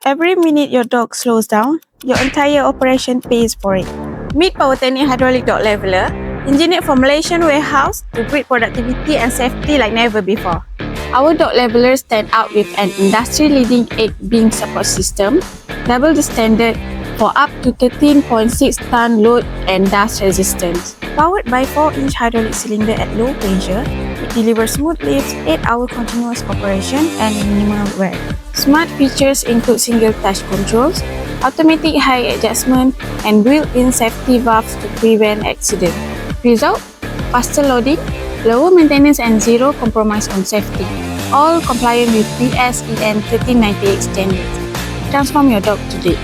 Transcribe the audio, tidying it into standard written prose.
Every minute your dock slows down, your entire operation pays for it. Meet POWERTECHNIC Hydraulic Dock Leveler, engineered for Malaysian warehouse to breed productivity and safety like never before. Our dock levelers stand out with an industry-leading 8-beam support system, double the standard for up to 13.6 ton load and dust resistance. Powered by 4-inch hydraulic cylinder at low pressure, it delivers smooth lifts, 8-hour continuous operation, and minimal wear. Smart features include single touch controls, automatic height adjustment, and built-in safety valves to prevent accident. Result? Faster loading, lower maintenance, and zero compromise on safety, all compliant with BSEN 1398 standards. Transform your dock today.